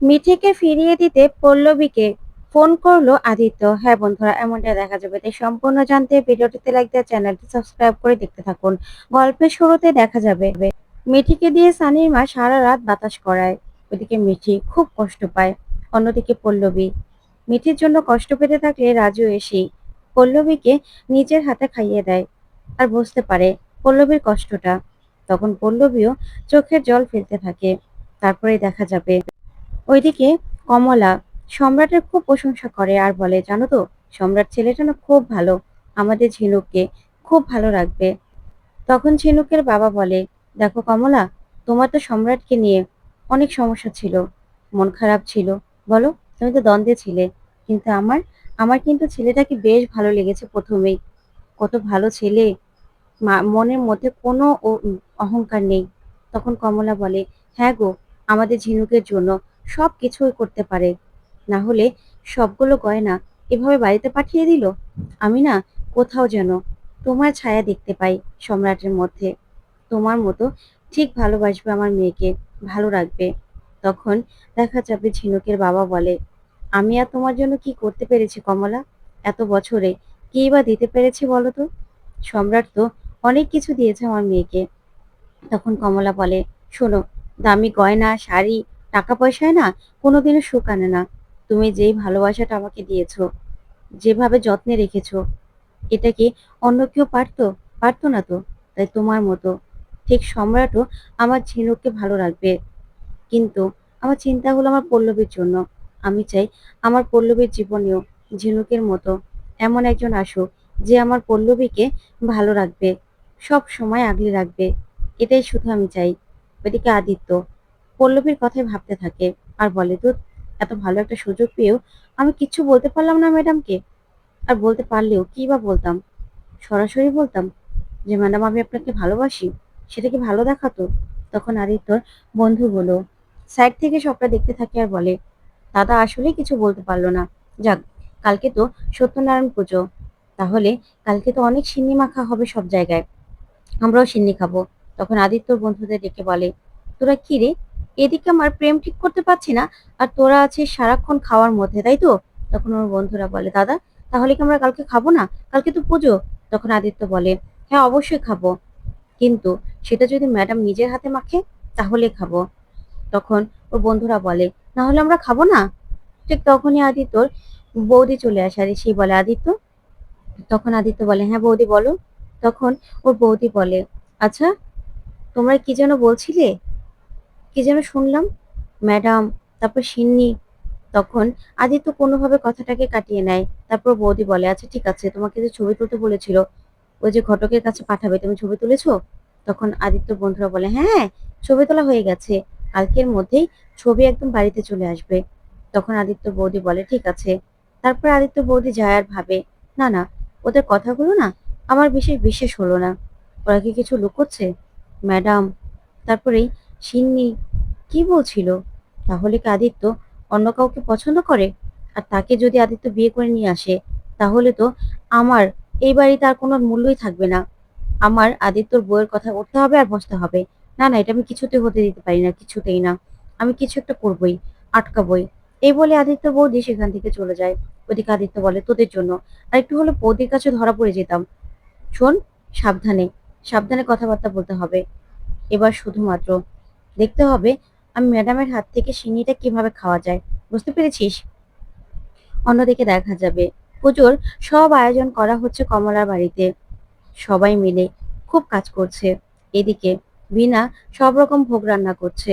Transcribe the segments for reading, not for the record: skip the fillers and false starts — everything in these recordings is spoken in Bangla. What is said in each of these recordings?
মিঠিকে ফিরিয়ে দিতে পল্লবীকে ফোন করলো আদিত্য। হ্যাঁ বন্ধুরা, এমনটা দেখা যাবে। তাই সম্পূর্ণ জানতে ভিডিওটিতে লাইক দিয়ে চ্যানেলটি সাবস্ক্রাইব করে দেখতে থাকুন। গল্পের শুরুতে দেখা যাবে মিঠিকে দিয়ে সানির মা সারা রাত বাতাস করায়। ওদিকে মিঠি খুব কষ্ট পায়। অন্যদিকে পল্লবী মিঠির জন্য কষ্ট পেতে থাকলে রাজু এসে পল্লবীকে নিজের হাতে খাইয়ে দেয় আর বুঝতে পারে পল্লবীর কষ্টটা। তখন পল্লবীও চোখের জল ফেলতে থাকে। তারপরে দেখা যাবে ওইদিকে কমলা সম্রাটের খুব প্রশংসা করে আর বলে, জানো তো, সম্রাট ছেলেটা না খুব ভালো, আমাদের ঝিনুককে খুব ভালো রাখবে। তখন ঝিনুকের বাবা বলে, দেখো কমলা, তোমার তো সম্রাটকে নিয়ে অনেক সমস্যা ছিল, মন খারাপ ছিল, বলো, তুমি তো দ্বন্দ্বে ছিলে, কিন্তু আমার আমার কিন্তু ছেলেটাকে বেশ ভালো লেগেছে প্রথমেই। কত ভালো ছেলে, মনের মধ্যে কোনো অহংকার নেই। তখন কমলা বলে, হ্যাঁ গো, আমাদের ঝিনুকের জন্য সব কিছুই করতে পারে, না হলে সবগুলো গয়না এভাবে বাড়িতে পাঠিয়ে দিল। আমি না কোথাও যেন তোমার ছায়া দেখতে পাই সম্রাটের মধ্যে। তোমার মতো ঠিক ভালোবাসবে আমার মেয়েকে, ভালো রাখবে। তখন দেখা যাবে ঝিনুকের বাবা বলে, আমি আর তোমার জন্য কি করতে পেরেছি কমলা? এত বছরে কি বা দিতে পেরেছি বলো তো? সম্রাট তো অনেক কিছু দিয়েছে আমার মেয়েকে। তখন কমলা বলে, শোনো, দামি গয়না, শাড়ি, টাকা পয়সায় না কোনোদিনও সুখ আনে না। তুমি যেই ভালোবাসাটা আমাকে দিয়েছো, যেভাবে যত্নে রেখেছো, এটা কি অন্য কেউ পারতো? পারতো না তো। তাই তোমার মতো ঠিক সম্রাটও আমার ঝিনুককে ভালো রাখবে। কিন্তু আমার চিন্তা হলো আমার পল্লবীর জন্য। আমি চাই আমার পল্লবীর জীবনেও ঝিনুকের মতো এমন একজন আসুক, যে আমার পল্লবীকে ভালো রাখবে, সব সময় আগলে রাখবে। এটাই শুধু আমি চাই। ওইদিকে আদিত্য পল্লবীর কথাই ভাবতে থাকে আর বলে, তো এত ভালো একটা সুযোগ পেয়েও আমি কিচ্ছু বলতে পারলাম না ম্যাডামকে। আর বলতে পারলেও কি বা বলতাম? সরাসরি বলতাম যে, ম্যাডাম আমি আপনাকে ভালোবাসি। সেটা কি ভালো দেখাতো? তখন আদিত্যর বন্ধুগুলো সাইড থেকে সবটা দেখতে থাকে আর বলে, দাদা আসলে কিছু বলতে পারলো না। যাক, কালকে তো সত্যনারায়ণ পুজো, তাহলে কালকে তো অনেক সিন্নি মাখা হবে সব জায়গায়, আমরাও সিন্নি খাবো। তখন আদিত্যর বন্ধুদের ডেকে বলে, তোরা কি রে, এদিকে আমার প্রেম ঠিক করতে পারছি না, আর তোরা আছিস সারাক্ষণ খাওয়ার মধ্যে, তাই তো? তখন ওর বন্ধুরা বলে, দাদা তাহলে কি আমরা কালকে খাবো না? কালকে তো পুজো। তখন আদিত্য বলে, হ্যাঁ অবশ্যই খাবো, কিন্তু সেটা যদি ম্যাডাম নিজের হাতে মাখে তাহলে খাবো। তখন ওর বন্ধুরা বলে, না হলে আমরা খাবো না। ঠিক তখনই আদিত্যর বৌদি চলে আসে আর সেই বলে, আদিত্য। তখন আদিত্য বলে, হ্যাঁ বৌদি বলো। তখন ওর বৌদি বলে, আচ্ছা তোমরা কি যেন বলছিলে, কি যেন শুনলাম, ম্যাডাম, তারপর সিন্নি। তখন আদিত্য কোনোভাবে কথাটাকে কাটিয়ে নেয়। তারপর বৌদি বলে, আচ্ছা ঠিক আছে, তোমাকে যে ছবি তুলতে বলেছিল, ওই যে ঘটকের কাছে পাঠাবে, তুমি ছবি তুলেছো? তখন আদিত্যর বন্ধুরা বলে, হ্যাঁ ছবি তোলা হয়ে গেছে, কালকের মধ্যেই ছবি একদম বাড়িতে চলে আসবে। তখন আদিত্য বৌদি বলে, ঠিক আছে। তারপর আদিত্য বৌদি যায় আর ভাবে, না না, ওদের কথাগুলো না আমার বিশেষ বিশেষ হলো না। ওরা কি কিছু লুকোচ্ছে? ম্যাডাম, তারপরেই সিন্নি কি বলছিল? তাহলে কি আদিত্য অন্য কাউকে পছন্দ করে? আর তাকে যদি আদিত্য বিয়ে করে নিয়ে আসে, তাহলে তো আমার এই বাড়িতে আর কোনো মূল্যই থাকবে না। আমার আদিত্যর বউয়ের কথা উঠতে হবে আর বসতে হবে। না না, এটা আমি কিছুতেই হতে দিতে পারি না, কিছুতেই না। আমি কিছু একটা করবই, আটকাবই। এই বলে আদিত্য বৌদি সেখান থেকে চলে যায়। ওদিকে আদিত্য বলে, তোদের জন্য আর একটু হলে বৌদির কাছে ধরা পড়ে যেতাম। শোন, সাবধানে, সাবধানে কথাবার্তা বলতে হবে। এবার শুধুমাত্র দেখতে হবে আমি ম্যাডামের হাত থেকে সিন্নিটা কিভাবে খাওয়া যায়। বুঝতে পেরেছিস? অন্যদিকে দেখা যাবে পুজোর সব আয়োজন করা হচ্ছে কমলার বাড়িতে। সবাই মিলে খুব কাজ করছে। এদিকে বিনা সব রকম ভোগ রান্না করছে।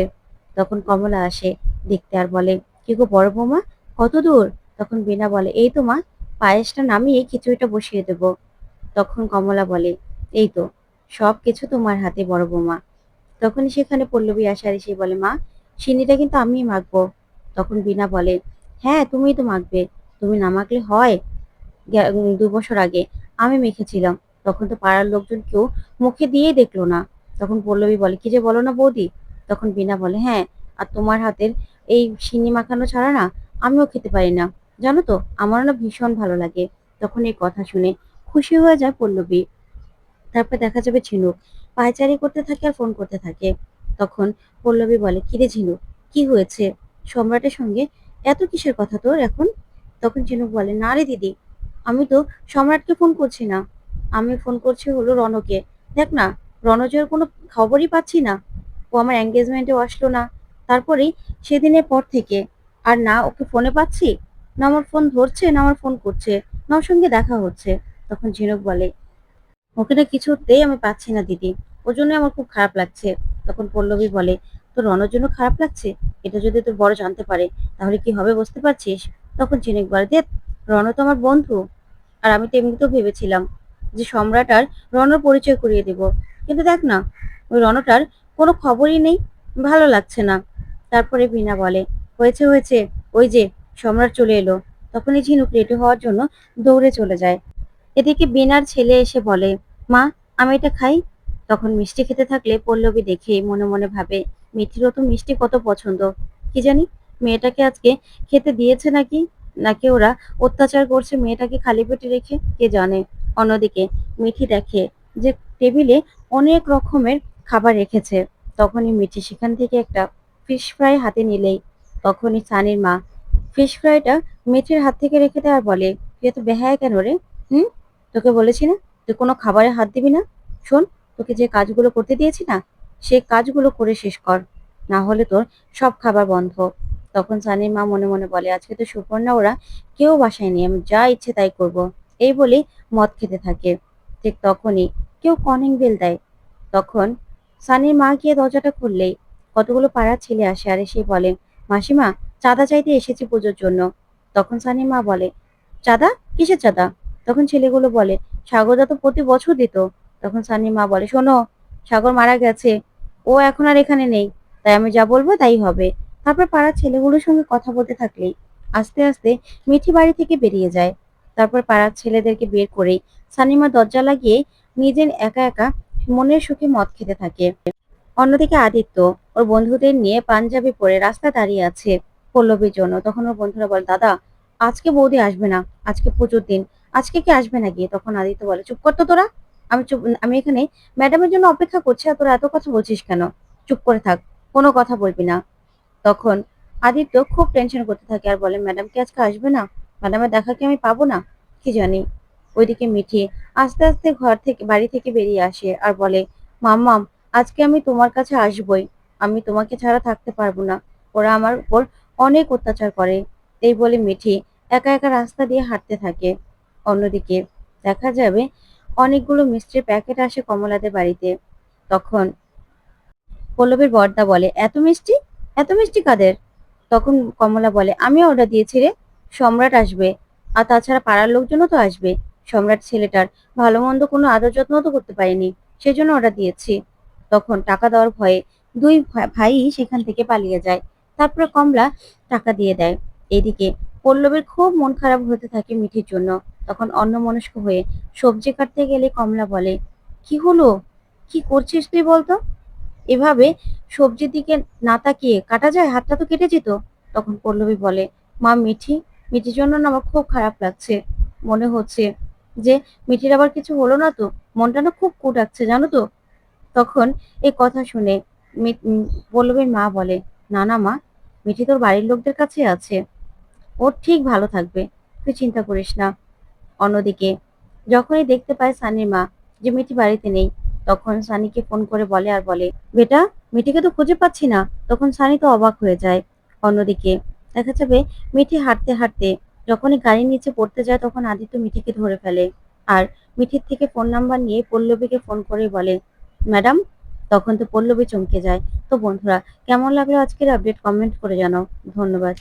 তখন কমলা আসে দেখতে আর বলে, কি গো বড় বৌমা, কত দূর? তখন বিনা বলে, এই তো মা, পায়েসটা নামিয়ে খিচুড়িটা বসিয়ে দেব। তখন কমলা বলে, এই তো, সব কিছু তোমার হাতে বড় বৌমা। তখনই সেখানে পল্লবী আসে আর এসে বলে, মা, সিন্নিটা কিন্তু আমিই মাখবো। তখন বিনা বলে, হ্যাঁ তুমিই তো মাখবে, তুমি না মাখলে হয়? ২ বছর আগে আমি মেখেছিলাম, তখন তো পাড়ার লোকজন কেউ মুখে দিয়েই দেখলো না। তখন পল্লবী বলে, কি যে বলো না বৌদি? তখন বিনা বলে, হ্যাঁ, আর তোমার হাতের এই সিন্নি মাখানো ছাড়া না আমিও খেতে পারি না, জানো তো, আমারও না ভীষণ ভালো লাগে। তখন এই কথা শুনে খুশি হয়ে যায় পল্লবী। তারপর দেখা যাবে ঝিনুক পায়চারি করতে থাকে আর ফোন করতে থাকে। তখন পল্লবী বলে, কিরে ঝিনুক, কি হয়েছে? সম্রাটের সঙ্গে এত কিসের কথা তোর এখন? তখন ঝিনুক বলে, না রে দিদি, আমি তো সম্রাটকে ফোন করছি না, আমি ফোন করছি হলো রণকে। দেখ না, রণজয়ের কোনো খবরই পাচ্ছি না, ও আমার এঙ্গেজমেন্টেও আসলো না, তারপরেই সেদিনের পর থেকে আর না ওকে ফোনে পাচ্ছি, না আমার ফোন ধরছে, না আমার ফোন করছে, না ওর সঙ্গে দেখা হচ্ছে। তখন ঝিনুক বলে, ওকে না কিছুতেই আমি পাচ্ছি না দিদি, ওর জন্য আমার খুব খারাপ লাগছে। তখন পল্লবী বলে, তোর রণর জন্য খারাপ লাগছে? এটা যদি তোর বড় জানতে পারে তাহলে কি হবে বুঝতে পারছিস? তখন ঝিনুক বলে, দেখ, রণ তো আমার বন্ধু, আর আমি তো এমনিতেও ভেবেছিলাম যে সম্রাট আর রণর পরিচয় করিয়ে দেব, কিন্তু দেখ না, ওই রণটার কোনো খবরই নেই, ভালো লাগছে না। তারপরে বিনা বলে, হয়েছে হয়েছে, ওই যে সম্রাট চলে এলো। তখনই ঝিনুক রেডি হওয়ার জন্য দৌড়ে চলে যায়। এদিকে বিনার ছেলে এসে বলে, মা, আমি এটা খাই। তখন মিষ্টি খেতে থাকলে পল্লবী দেখে মনে মনে ভাবে, মিঠিরও তো মিষ্টি কত পছন্দ, কি জানি মেয়েটাকে আজকে খেতে দিয়েছে নাকি, নাকি ওরা অত্যাচার করছে মেয়েটাকে খালি পেটে রেখে, কে জানে। অন্যদিকে মিঠি দেখে যে টেবিলে অনেক রকমের খাবার রেখেছে। তখনই মিঠি সেখান থেকে একটা ফিশ ফ্রাই হাতে নিলেই তখনই সানির মা ফিশ ফ্রাইটা মিঠির হাত থেকে রেখে দেয় আর বলে, তুই এত বেহায়া কেন রে? হুম, তোকে বলেছি না তুই কোনো খাবারে হাত দিবি না। শোন, তোকে যে কাজগুলো করতে দিয়েছি না, সেই কাজগুলো করে শেষ কর, না হলে তোর সব খাবার বন্ধ। তখন সানির মা মনে মনে বলে, আজকে তো সুপর্ণা ওরা কেউ বাসায় নেই, আমি যা ইচ্ছে তাই করব। এই বলেই মদ খেতে থাকে। ঠিক তখনই কেউ কলিং বেল দেয়। তখন সানির মা গিয়ে দরজাটা খুললেই কতগুলো পাড়ার ছেলে আসে আর এসে বলে, মাসিমা, চাঁদা চাইতে এসেছি পুজোর জন্য। তখন সানির মা বলে, চাঁদা? কিসের চাঁদা? তখন ছেলেগুলো বলে, সাগরদা তো প্রতি বছর দিত। তখন সানির মা বলে, শোনো, সাগর মারা গেছে, ও এখন আর এখানে নেই, তাই আমি যা বলবো তাই হবে। তারপর পাড়ার ছেলেগুলোর সঙ্গে কথা বলতে থাকলেই আস্তে আস্তে মিঠি বাড়ি থেকে বেরিয়ে যায়। তারপর পাড়ার ছেলেদেরকে বের করেই সানিমা দরজা লাগিয়ে নিজের একা একা মনের সুখে মদ খেতে থাকে। অন্যদিকে আদিত্য ওর বন্ধুদের নিয়ে পাঞ্জাবি পরে রাস্তায় দাঁড়িয়ে আছে পল্লবীর জন্য। তখন ওর বন্ধুরা বলে, দাদা, আজকে বৌদি আসবে না, আজকে পুজোর দিন, আজকে কি আসবে না গিয়ে? তখন আদিত্য বলে, চুপ কর তো তোরা, আমি এখানে ম্যাডামের জন্য অপেক্ষা করছি, আর তোরা এত কথা বলছিস কেন? চুপ করে থাক, কোনো কথা বলবি না। তখন আদিত্য খুব টেনশন করতে থাকে আর বলে, ম্যাডাম কি আজকে আসবে না? ম্যাডামের দেখা কি আমি পাবো না? কি জানি। ওইদিকে মিঠি আস্তে আস্তে ঘর থেকে বাড়ি থেকে বেরিয়ে আসে আর বলে, মাম্মাম, আজকে আমি তোমার কাছে আসবই, আমি তোমাকে ছাড়া থাকতে পারবো না, ওরা আমার উপর অনেক অত্যাচার করে। এই বলে মিঠি একা একা রাস্তা দিয়ে হাঁটতে থাকে। অন্যদিকে দেখা যাবে অনেকগুলো মিষ্টির প্যাকেট আসে কমলাদের বাড়িতে। তখন পল্লবীর বড়দা বলে, এত মিষ্টি, এত মিষ্টি কাদের? তখন কমলা বলে, আমি অর্ডার দিয়েছি রে, সম্রাট আসবে, আর তাছাড়া পাড়ার লোকজনও তো আসবে। সম্রাট ছেলেটার ভালো মন্দ কোনো আদর যত্ন তো করতে পারেনি, সেজন্য অর্ডার দিয়েছি। তখন টাকা দেওয়ার ভয়ে দুই ভাই সেখান থেকে পালিয়ে যায়। তারপরে কমলা টাকা দিয়ে দেয়। এদিকে পল্লবীর খুব মন খারাপ হতে থাকে মিঠির জন্য। তখন অন্যমনস্ক হয়ে সবজি কাটতে গেলে কমলা বলে, কি হলো, কি করছিস তুই বলতো? এভাবে সবজির দিকে না তাকিয়ে কাটা যায়? হাতটা তো কেটে যেত। তখন পল্লবী বলে, মা, মিঠির জন্য না আমার খুব খারাপ লাগছে, মনে হচ্ছে যে মিঠির আবার কিছু হলো না তো, মনটা না খুব কুটাচ্ছে জানো তো। তখন এই কথা শুনে পল্লবীর মা বলে, না না মা, মিঠি তোর বাড়ির লোকদের কাছে আছে, ও ঠিক ভালো থাকবে, তুই চিন্তা করিস না। অন্যদিকে যখনই দেখতে পায় সানির মা যে মিঠি বাড়িতে নেই, তখন সানিকে ফোন করে বলে আর বলে, বেটা, মিঠিকে তো খুঁজে পাচ্ছি না। তখন সানি তো অবাক হয়ে যায়। অন্যদিকে দেখা যাবে মিঠি হাঁটতে হাঁটতে যখনই গাড়ির নিচে পড়তে যায়, তখন আদিত্য মিঠিকে ধরে ফেলে আর মিঠির থেকে ফোন নাম্বার নিয়ে পল্লবীকে ফোন করে বলে, ম্যাডাম। তখন তো পল্লবী চমকে যায়। তো বন্ধুরা, কেমন লাগলো আজকের আপডেট কমেন্ট করে জানাও। ধন্যবাদ।